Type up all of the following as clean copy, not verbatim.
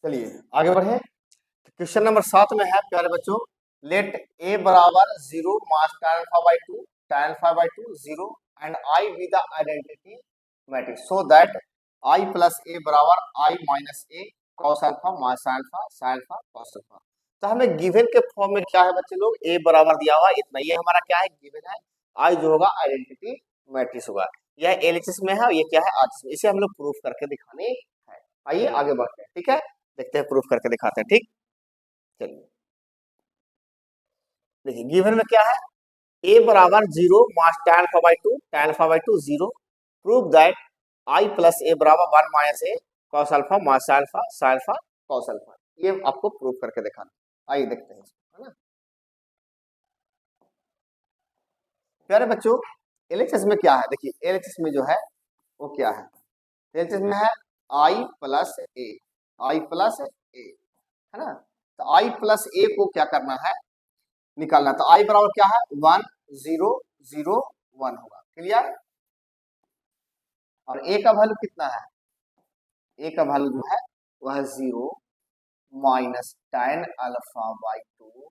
चलिए आगे बढ़े। क्वेश्चन नंबर 7 में है प्यारे बच्चों, लेट ए बराबर 0 मास tan alpha by 2 0 and I be the identity matrix so that I plus A बराबर I minus A cos alpha मास अल्फा कॉस अल्फा। तो हमें गिवन के फॉर्म में क्या है बच्चे लोग, ए बराबर दिया हुआ इतना, ये हमारा क्या है गिवन है, आई जो होगा आइडेंटिटी मैट्रिक्स होगा, यह एलएचएस में है और ये क्या है आरएचएस में, इसे हम लोग प्रूफ करके दिखाने हैं। आइए आगे बढ़ते हैं, ठीक है, देखते हैं प्रूफ करके दिखाते हैं। ठीक, चलिए देखिए गिवन में क्या है, ए बराबर 0 मास tan alpha by two 0 prove that I plus A बराबर 1 माइनस ए कॉस अल्फा मास अल्फा कॉस अल्फा, ये आपको प्रूव करके दिखाना। आइए देखते हैं, है ना प्यारे बच्चों। एलएचएस में क्या है, देखिए एलएचएस में जो है वो क्या है, एलएचएस में है आई प्लस ए, आई प्लस ए, है ना। तो आई प्लस ए को क्या करना है, निकालना। तो आई बराबर क्या है 1 0 0 1 होगा, क्लियर। और ए का वैल्यू कितना है, ए का वैल्यू जो है वह 0 माइनस tan अल्फा बाई 2,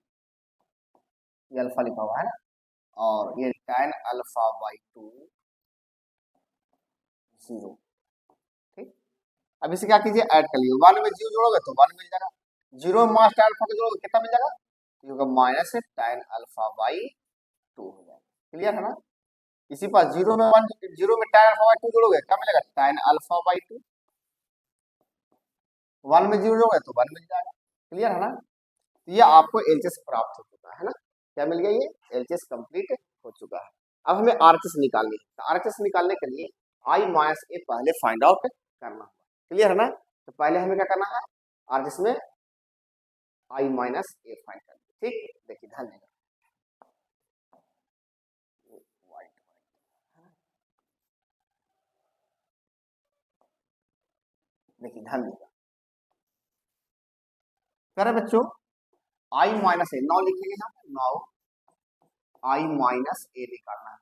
ये अल्फा लिखा हुआ है ना, और ये tan अल्फा बाई 2 0। ठीक, अब इसे क्या कीजिए ऐड कर लीजिए, 1 में 0 जोड़ोगे तो 1 मिल जाएगा, 0 में मास tan अल्फा को जोड़ोगे कितना मिल जाएगा, ये होगा माइनस tan अल्फा बाई 2 हो जाएगा, क्लियर है ना। इसी पास 0 में 1 0 में tan अल्फा बाई 2 जोड़ोगे क्या मिलेगा, tan अल्फा बाई 2, 1 में 0 जोड़ोगे तो 1 मिल जाएगा, क्लियर है ना। तो ये आपको एलएचएस प्राप्त हो चुका है ना, क्या मिल गया, ये एलएचएस कंप्लीट हो चुका है। अब हमें आरएचएस निकालनी है, तो आरएचएस निकालने के लिए आई माइनस ए पहले फाइंड आउट करना होगा, क्लियर है ना। तो पहले हमें क्या करना है, आरएचएस में आई माइनस ए फाइंड करना है। ठीक, देखिए ध्यान देगा, देखिए ध्यान देगा करे बच्चों, आई माइनस ए नौ लिखेंगे हम, नौ आई माइनस ए निकालना है,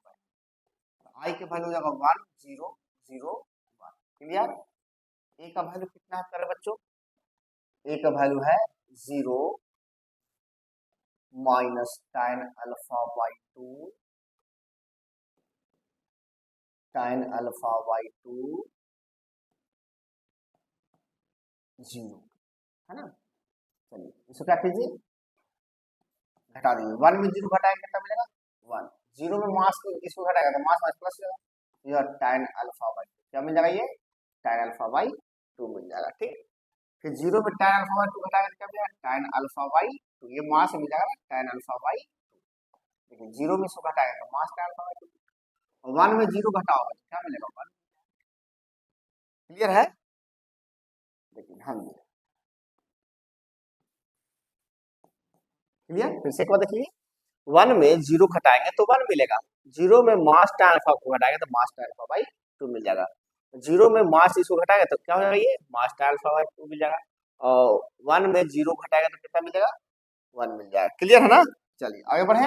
आई के वैल्यू जाएगा 1 0 0 1, क्लियर। ए का वैल्यू कितना है करे बच्चों, ए का वैल्यू है 0 minus tan alpha by 2 tan alpha by 2 0, है ना। चलिए इसको क्या कीजिए, घटा दीजिए, 1 में 0 घटाएंगे कितना मिलेगा 1, 0 में मास को इसको घटाएगा तो मास मास प्लस होगा, यह tan अल्फा बाई 2 क्या मिल जाएगा, ये tan अल्फा बाई 2 मिल जाएगा। ठीक, फिर 0 में tan अल्फा बाई 2 घटाएगा तो क्या मिलेगा, tan अल्फा बाई 2, ये मास मिल जाएगा tan अल्फा बाई 2, लेकिन 0 में इसको घटाएगा तो मास tan अल्फा बाई 2, और 1 में 0 घटाओगे तो क्या मिलेगा 1, क्लियर है। लेकिन हम क्लियर, फिर से एक बार देखिए, 1 में 0 घटाएंगे तो 1 मिलेगा, 0 में मास tan अल्फा को घटाएंगे तो मास tan अल्फा बाई 2 मिल जाएगा, 0 में मास इसको घटाएंगे तो क्या हो जाएगा, ये मास tan अल्फा बाई 2 मिल जाएगा, और 1 में 0 घटाएंगे तो कितना मिल जाएगा 1 मिल जाएगा, क्लियर है ना। चलिए आगे बढ़े।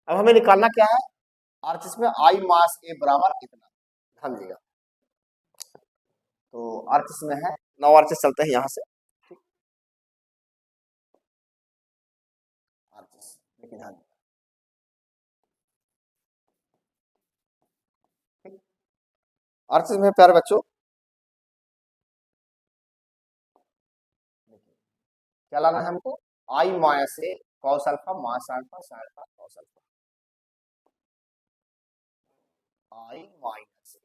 अब हमें निकालना क्या है, आरएचएस में आई मास ए बराबर इतना, ध्यान दिएगा। तो आरएचएस में है 9 आरएचएस चलते हैं यहाँ से, आरएचएस लेकिन ध्यान, आरएचएस में प्यारे बच्चों क्या लाना है हमको, I minus A cos alpha मास alpha sine alpha cos alpha, I minus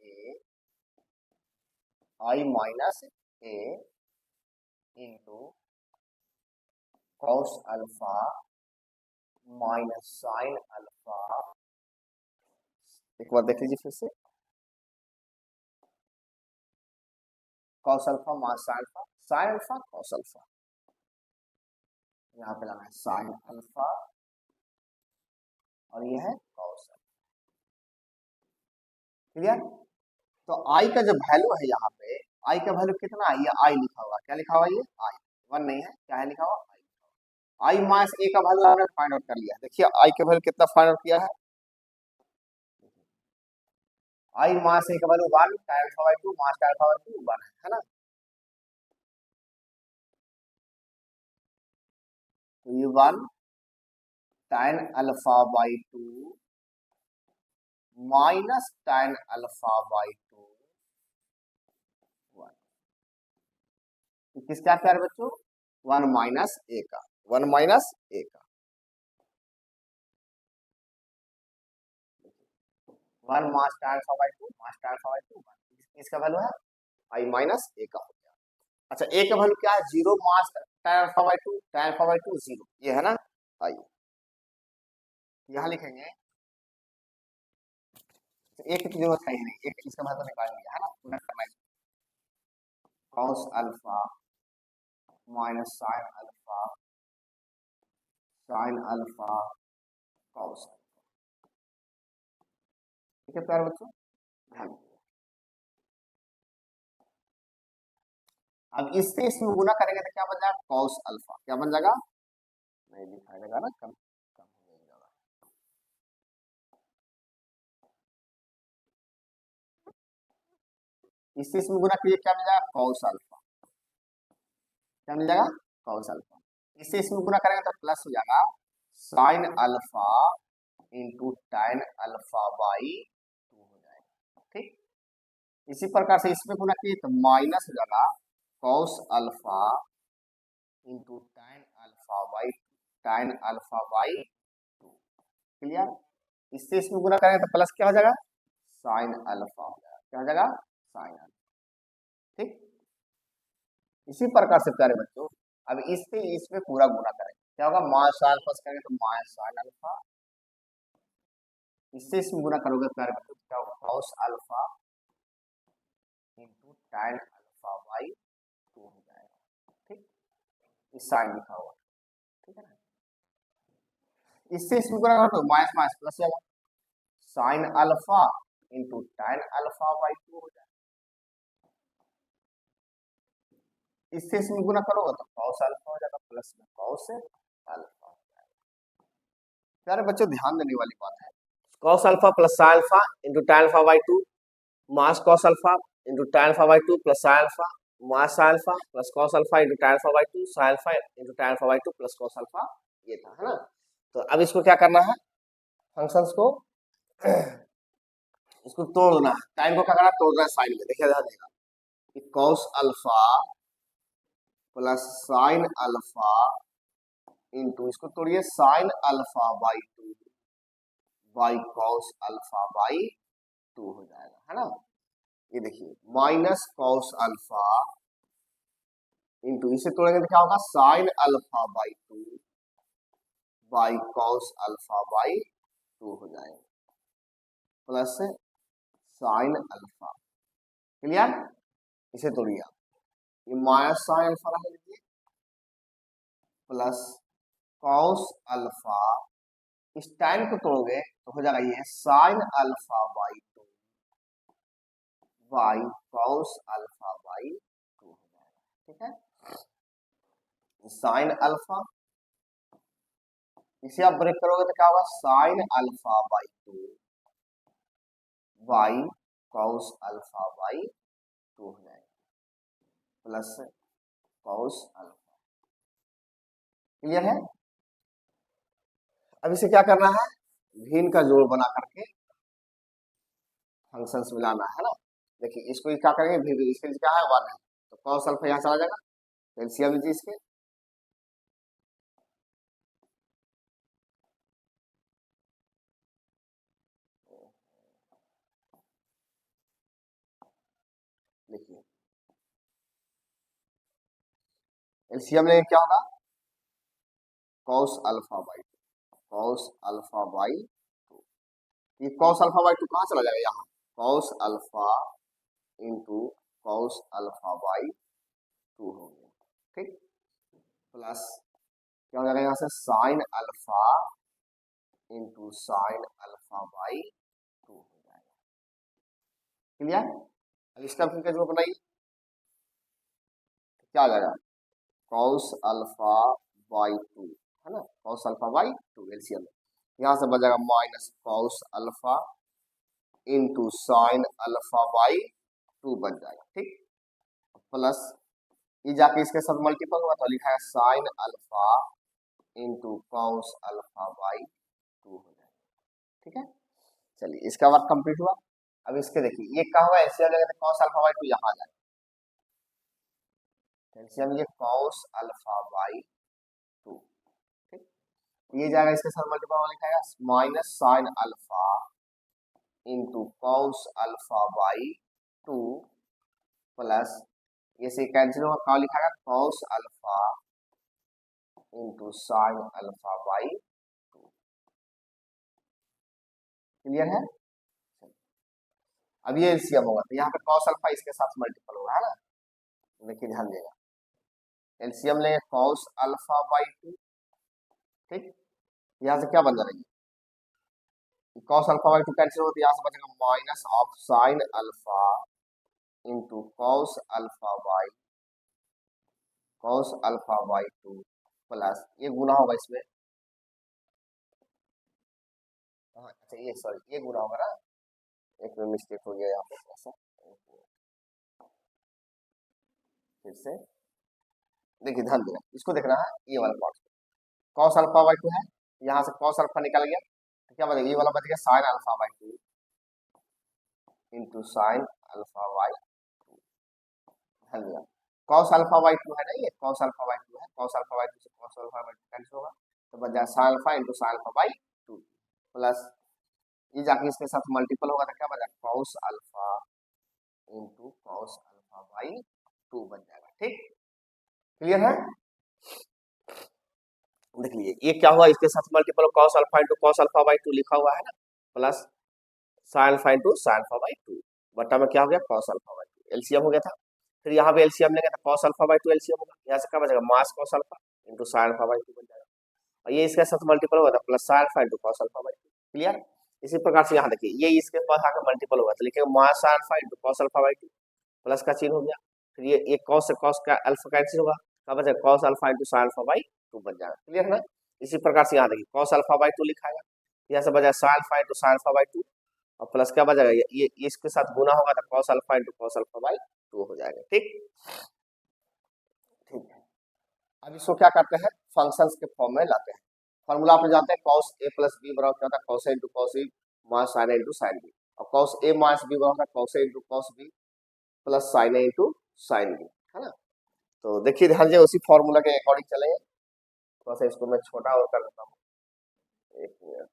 A into cos alpha minus sine alpha, एक बार देख लीजिए फिर से, कॉस अल्फा मास साइन अल्फा कॉस अल्फा, यहाँ पे लाना है साइन अल्फा और ये है कॉस अल्फा, क्लियर। तो आई का जो वैल्यू है यहाँ पे, आई का वैल्यू कितना है, ये आई लिखा हुआ, क्या लिखा हुआ, ये आई 1 नहीं है, क्या है लिखा हुआ आई माइनस ए का वैल्यू हमने फाइंड आउट कर लिया, देखिए आई का वैल्यू कितना फाइंड आउट किया है, आई मास ए का value 1, tan alpha by 2 mass tan alpha by 2 1 है ना। तो ये 1 tan alpha by 2 minus tan alpha by 2 1। किसका क्या है बच्चों, 1 माइनस ए का, 1 माइनस ए का 1 मास tan alpha by 2 mass tan alpha by 2 1। इसका वैल्यू है आई माइनस ए का हो गया। अच्छा ए का वैल्यू क्या है, 0 मास tan alpha by 2 tan alpha by 2 0, ये है ना। आइए यहाँ लिखेंगे, तो एक की जरूरत है ही नहीं, एक इसका मतलब निकाल लिया है ना, पूरा करना है। cos alpha minus sin alpha sin alpha cos। ठीक है प्यारे बच्चों, ध्यान दीजिए। अब इससे इसमें गुना करेंगे तो क्या बन जाएगा, cos अल्फा क्या बन जाएगा, नहीं दिखाई देगा ना, कम कम हो जाएगा। इससे इसमें गुना कीजिए, क्या मिल जाएगा cos अल्फा, क्या मिल जाएगा cos अल्फा। इससे इसमें गुना करेंगे तो प्लस हो जाएगा sin alpha into tan alpha by 2 हो जाएगा। ठीक, इसी प्रकार से इसमें गुना कीजिए तो माइनस हो जाएगा cos alpha into tan alpha by 2। Clear, इससे इसमें गुना करेंगे तो प्लस क्या हो जाएगा sin अल्फा हो जाएगा, क्या हो जाएगा sin अल्फा। ठीक, इसी प्रकार से प्यारे बच्चों अब इससे इसमें पूरा गुना करेंगे, क्या होगा माइनस अल्फा करेंगे तो माइनस sin अल्फा, इससे इसमें गुना करोगे प्यारे बच्चों क्या होगा cos alpha into tan alpha by 2 हो जाएगा। ठीक, इस साइन लिखा हुआ, ठीक है ना। इससे इसमें गुना करो तो माइनस माइनस प्लस जाएगा, sin alpha into tan alpha by 2 हो जाएगा। इससे इसमें गुना करोगे तो cos अल्फा हो जाएगा, प्लस में cos अल्फा हो जाएगा। प्यारे बच्चों ध्यान देने वाली बात है, cos alpha plus sin alpha into tan alpha by 2 mass cos alpha into tan alpha by 2 plus sin alpha mass sin alpha plus cos alpha into tan alpha by 2 sin alpha into tan alpha by 2 plus cos alpha, ये था है ना। तो अब इसको क्या करना है, फंक्शंस को इसको तोड़ना है, टाइम को क्या करना है तोड़ना है साइन में, देखिए ध्यान देगा कि cos alpha plus sin alpha into इसको तोड़िए sin alpha by 2 by cos alpha by 2 हो जाएगा, है ना। ये देखिए माइनस cos अल्फा इंटू इसे तोड़ेंगे तो क्या होगा sin alpha by 2 by cos alpha by 2 हो जाएगा, प्लस sin अल्फा। क्लियर, इसे तोड़िए आप, ये माइनस sin अल्फा रख लीजिए प्लस cos अल्फा, इस टाइम को तोड़ोगे तो हो जाएगा ये sin alpha by 2 by cos alpha by 2 हो जाएगा। ठीक है, sin अल्फा इसे आप ब्रेक करोगे तो क्या होगा sin alpha by 2 by cos alpha by 2 हो जाएगा, प्लस cos अल्फा। क्लियर है, अब इसे क्या करना है, भिन्न का जोड़ बना करके फंक्शंस मिलाना है ना। देखिए इसको क्या करेंगे, भी इसके लिए क्या है 1 है, तो cos अल्फा यहाँ चला जाएगा, एलसीएम लीजिए इसके, देखिए एलसीएम लेंगे क्या होगा cos alpha by 2 cos alpha by 2, ये cos अल्फा बाई 2 कहाँ चला जाएगा यहाँ cos alpha into cos alpha by 2 हो गया। ठीक, प्लस क्या हो जाएगा यहाँ से sin alpha into sine alpha by 2 हो जाएगा। क्लियर, अब इसका फिर जो बनाइए क्या आ जाएगा cos अल्फा बाई 2 है ना, cos अल्फा बाई 2 एलसीएम, यहाँ से बच जाएगा minus cos alpha into sine alpha by 2 बन जाएगा, ठीक। प्लस ये जाके इसके साथ मल्टीपल हुआ तो लिखा है sine alpha into cos alpha by 2 हो जाएगा, ठीक है। चलिए इसका वर्क कंप्लीट हुआ। अब इसके देखिए ये क्या हुआ, एलसीएम लेंगे तो कॉस अल्फा बाई 2 यहाँ आ जाएगा, एलसीएम ये कॉस अल्फा बाई 2, ठीक। ये जाएगा इसके साथ मल्टीपल में लिखा है minus sine alpha into cos alpha by 2 plus ये से कैंसिल होगा, क्या लिखा है cos alpha into sine alpha by 2। Clear है। अब ये एलसीएम होगा तो यहाँ पे कॉस अल्फा इसके साथ मल्टीपल होगा, है ना। देखिए ध्यान देगा, एलसीएम लेंगे कॉस अल्फा बाई 2, ठीक। यहाँ से क्या बन जाएगा, कॉस अल्फा बाई 2 कैंसिल होगा तो यहाँ से बचेगा minus of sine alpha into cos alpha by 2 plus ये गुना होगा इसमें, हाँ अच्छा ये सॉरी ये गुना होगा ना, एक में मिस्टेक हो गया यहाँ पे थोड़ा सा, फिर से देखिए ध्यान देना, इसको देखना है ये वाला पार्ट, कॉस अल्फा बाई 2 है, यहाँ से कॉस अल्फा निकल गया तो क्या बचेगा, ये वाला बच गया sign alpha by 2 into sine alpha by 2। ध्यान देना कॉस अल्फा बाई 2 है ना, ये कॉस अल्फा बाई 2 है, कॉस अल्फा बाई 2 से कॉस अल्फा बाई 2 कैंसिल होगा तो बच जाएगा sign alpha into sine alpha by 2 plus ये जाके इसके साथ मल्टीपल होगा तो क्या बचा cos alpha into cos alpha by 2 बन जाएगा, ठीक। क्लियर है। देख लीजिए ये क्या हुआ, इसके साथ multiple cos alpha into cos alpha by 2 लिखा हुआ है ना, plus sign alpha into sine alpha by 2 बटा में क्या हो गया कॉस अल्फा बाई 2, एलसीएम हो गया था। फिर यहाँ पे एलसीएम लेंगे तो कॉस अल्फा बाई 2 एलसीएम होगा, यहाँ से क्या बचेगा मास cos alpha into sine alpha by 2 बन जाएगा, और ये इसके साथ मल्टीपल होगा तो plus sign alpha into cos alpha by 2। Clear. इसी प्रकार से यहाँ देखिए ये इसके पास आकर मल्टीपल होगा तो लिखेंगे मास sine alpha into cos alpha by 2 plus का चिन्ह हो गया, फिर ये कॉस से कॉस का अल्फा कैंसिल होगा, क्या बचेगा cos alpha into sine alpha by 2 बन जाएगा। क्लियर है ना। इसी प्रकार से यहाँ देखिए कॉस अल्फा बाई 2 लिखा है, यहाँ से बजाय sign alpha into sine alpha by 2 और प्लस क्या बजाएगा ये इसके साथ गुना होगा तो cos alpha into cos alpha by 2 हो जाएगा, ठीक। ठीक है, अब इसको क्या करते हैं फंक्शंस के फॉर्म में लाते हैं। फॉर्मूला आप जानते हैं कॉस ए प्लस बी बराबर क्या होता है cos A into cos B minus sine A into sine B, और कॉस ए माइनस बी बराबर होता है cos A into cos B plus sine A into sine B, है ना। तो देखिए ध्यान से उसी फॉर्मूला के अकॉर्डिंग चलेंगे, थोड़ा सा इसको मैं छोटा और कर देता हूँ, एक मिनट।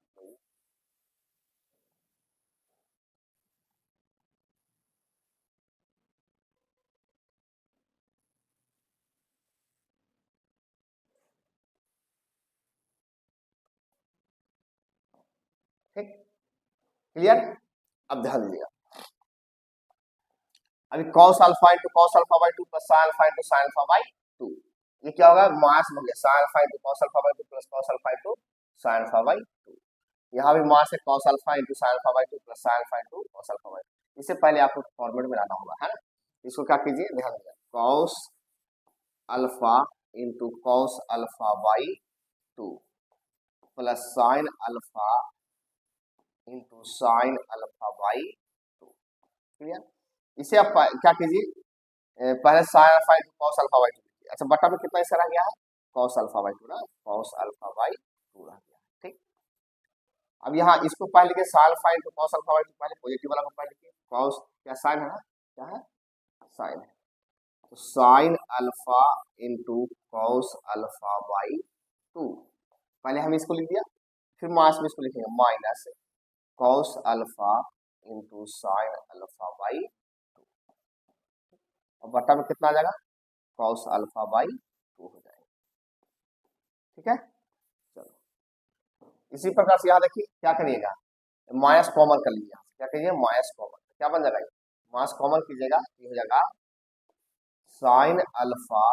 ठीक, क्लियर। अब ध्यान दिया, अभी cos alpha into cos alpha by 2 plus sin alpha into sin alpha by 2, ये क्या होगा मास हो गया sin alpha into cos alpha by 2 plus cos alpha into sin alpha by 2, यहाँ भी मास है cos alpha into sin alpha by 2 plus sin alpha into cos alpha by 2। इससे पहले आपको फॉर्मेट में लाना होगा, है ना। इसको क्या कीजिए ध्यान दिया cos alpha into cos alpha by 2 plus sin alpha into sin alpha by 2। Clear. इसे आप क्या कीजिए पहले sign alpha into cos alpha by 2, अच्छा बटा में कितना हिस्सा रह गया है कॉस अल्फा बाई 2 ना, कॉस अल्फा बाई 2 रह गया, ठीक। अब यहाँ इसको पहले लिखे sign alpha into cos alpha by 2, पहले पॉजिटिव वाला को पहले लिखिए कॉस क्या साइन है ना, क्या है साइन है, तो sign alpha into cos alpha by 2 पहले हम इसको लिख दिया, फिर मास में इसको लिखेंगे minus cos alpha into sine alpha by 2 और बटा में कितना आ जाएगा कॉस अल्फा बाई 2 हो जाएगा, ठीक है। चलो इसी प्रकार से यहाँ देखिए क्या करिएगा माइनस कॉमन कर लीजिए, क्या करिए माइनस कॉमन, क्या बन जाएगा माइनस कॉमन कीजिएगा ये हो जाएगा sign alpha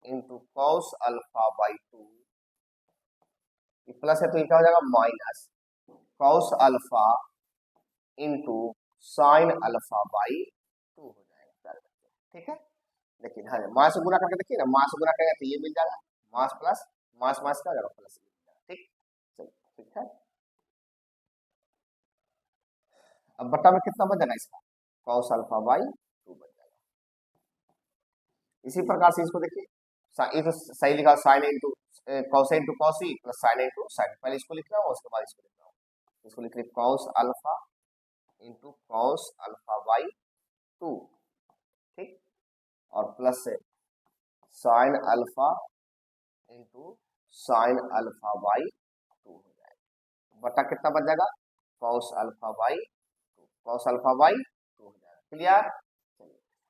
into cos alpha by 2 plus है तो ये क्या हो जाएगा minus cos alpha into sine alpha by 2 हो जाएगा, ठीक है। देखिए हाँ मास से गुना करके देखिए ना, मास से गुना करेंगे तो ये मिल जाएगा मास प्लस मास मास का जाएगा प्लस, ठीक। चलिए ठीक है। अब बट्टा में कितना बच जाएगा इसका, कॉस अल्फा बाई 2 बच जाएगा। इसी प्रकार से इसको देखिए, ये तो सही लिखा, sine into cos into cos E plus sine into sign, पहले इसको लिख रहा हूँ उसके बाद इसको लिख रहा हूँ। इसको लिख रहे cos alpha into cos alpha by 2, ठीक, और प्लस से sign alpha into sine alpha by 2 हो जाएगा। बटा कितना बच जाएगा, cos alpha by 2, cos alpha by 2 हो जाएगा। क्लियर।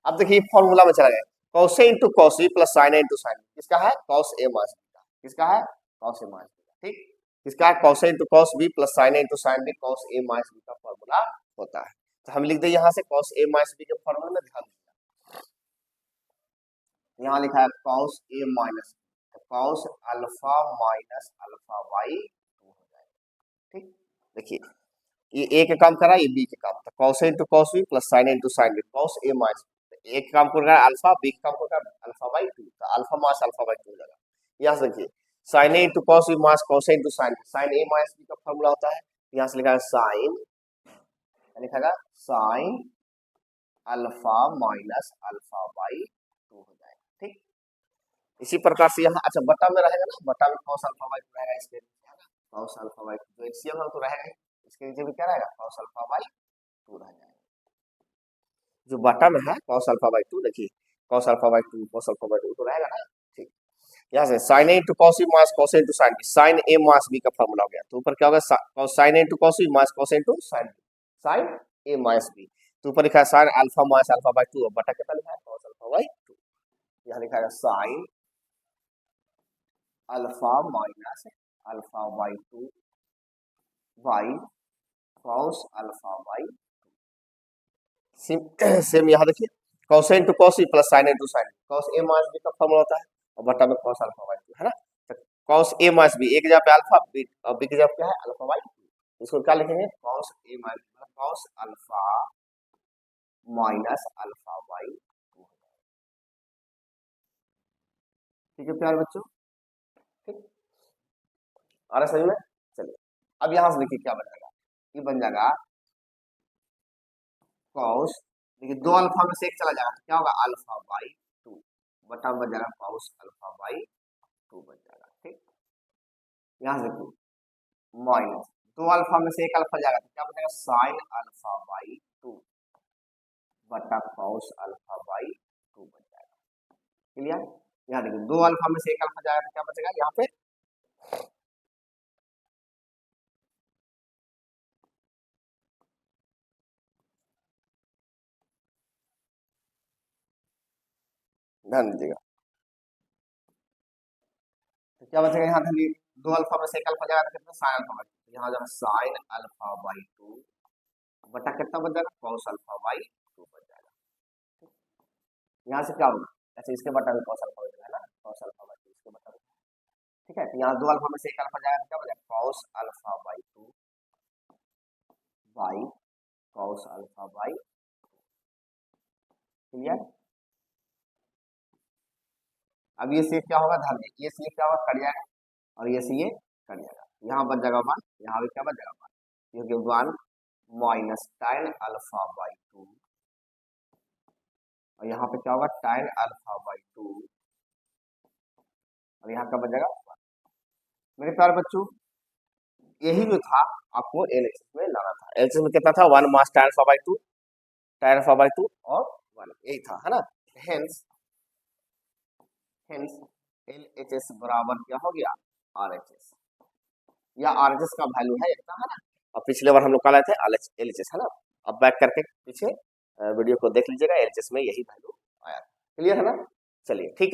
अब देखिए फॉर्मूला में चला गया, cos A into cos B plus sine A into sine, किसका है, कॉस ए माइनस बी का, किसका है, कॉस ए माइनस बी का, ठीक, किसका है, cos A into cos B plus sine A into sine B, cos A minus B का फॉर्मूला होता है। तो हम लिख दे यहाँ से कॉस ए माइनस बी के फॉर्मूले में ध्यान दीजिए, यहाँ लिखा है cos A minus, cos alpha minus alpha by 2 हो जाएगा, ठीक। देखिए ये ए के काम कर रहा है, ये बी के काम, तो cos A into cos B plus sine A into sine B, cos A minus, एक काम कर रहा है अल्फा, बी का काम कर रहा है अल्फा बाई 2, तो अल्फा माइनस अल्फा बाई 2 हो जाएगा। यहाँ से देखिए sine A into cos B minus cos A into sine, sine A minus B का फॉर्मूला होता है, यहाँ से लिखा है साइन, लिखा sine alpha minus alpha by 2 हो जाएगा, ठीक। इसी प्रकार से यहाँ, अच्छा बटा में रहेगा ना, बटा में कॉस अल्फा बाई 2 रहेगा, इसके कॉस अल्फा बाई 2 जो एचसीएम है तो रहेगा, इसके नीचे भी क्या रहेगा, कॉस अल्फा बाई 2 रह जाएगा। जो बटा में है कॉस अल्फा बाई 2, देखिए cos alpha by 2 cos alpha by 2 तो रहेगा ना, ठीक। यहाँ से sine A into cos B minus cos A into sine B, sine A minus B का फॉर्मूला हो गया, तो ऊपर क्या होगा, cos sine A into cos B minus cos A into sine B, sine A minus B, तो ऊपर लिखा है sine alpha minus alpha by 2, बटा कितना लिखा है, कॉस अल्फा बाई 2, यहाँ लिखा है sine alpha minus alpha by 2 by cos alpha by, same यहाँ देखिए cos A into cos E plus sine into sine, cos A minus B का फॉर्मूला होता है, और बटा में कॉस अल्फा बाई 2 है ना, तो कॉस ए माइनस बी, एक की जगह पे अल्फा, बी और बी की जगह क्या है अल्फा बाई 2, इसको क्या लिखेंगे, cos A minus cos alpha minus alpha by 2, ठीक है प्यारे बच्चों, ठीक, आ रहा समझ में। चलिए अब यहाँ से देखिए क्या बन जाएगा, ये बन जाएगा कॉस, देखिए दो अल्फा में से एक चला जाएगा तो क्या होगा, अल्फा बाई 2, बटा बन जाएगा कॉस अल्फा बाई 2 बन जाएगा, ठीक। यहाँ से देखिए माइनस दो अल्फा में से एक अल्फा जाएगा तो क्या बनेगा, साइन अल्फा बाई 2 बटा कॉस अल्फा बाई 2 बन जाएगा। क्लियर। यहाँ देखिए दो अल्फा में से एक अल्फा जाएगा तो क्या बचेगा, यहाँ पे ध्यान दीजिएगा, तो क्या बचेगा, यहाँ ध्यान दो अल्फा में से एक अल्फा जाएगा तो कितना, साइन अल्फा बाई 2, यहाँ जाएगा साइन अल्फा बाई 2 बटा कितना बन जाएगा, कॉस अल्फा बाई 2 बन जाएगा। यहाँ से क्या होगा, ऐसे इसके बटा में कॉस अल्फा बन जाएगा ना, कॉस अल्फा बाई 2 इसके बटा में, ठीक है। तो यहाँ दो अल्फा में से एक अल्फा जाएगा तो क्या बनेगा, cos alpha by 2 by cos alpha by, clear. अब ये से क्या होगा, ध्यान ये से क्या होगा, कट जाएगा, और ये से ये कट जाएगा, यहाँ बच जाएगा 1, यहाँ भी क्या बच जाएगा 1, क्योंकि 1 माइनस tan अल्फा बाई 2, और यहाँ पे क्या होगा tan अल्फा बाई 2, और यहाँ का बच जाएगा 1। मेरे प्यारे बच्चों यही जो था आपको एलएचएस में लाना था, एलएचएस में कितना था, 1 minus tan alpha by 2, tan alpha by 2 और 1, यही था, है ना। हेंस एलएचएस बराबर क्या हो गया, आरएचएस, या आरएचएस का वैल्यू है इतना, है ना। और पिछले बार हम लोग का लाए थे एलएचएस, है ना। अब बैक करके पीछे वीडियो को देख लीजिएगा, एलएचएस में यही वैल्यू आया, क्लियर है ना। चलिए ठीक है।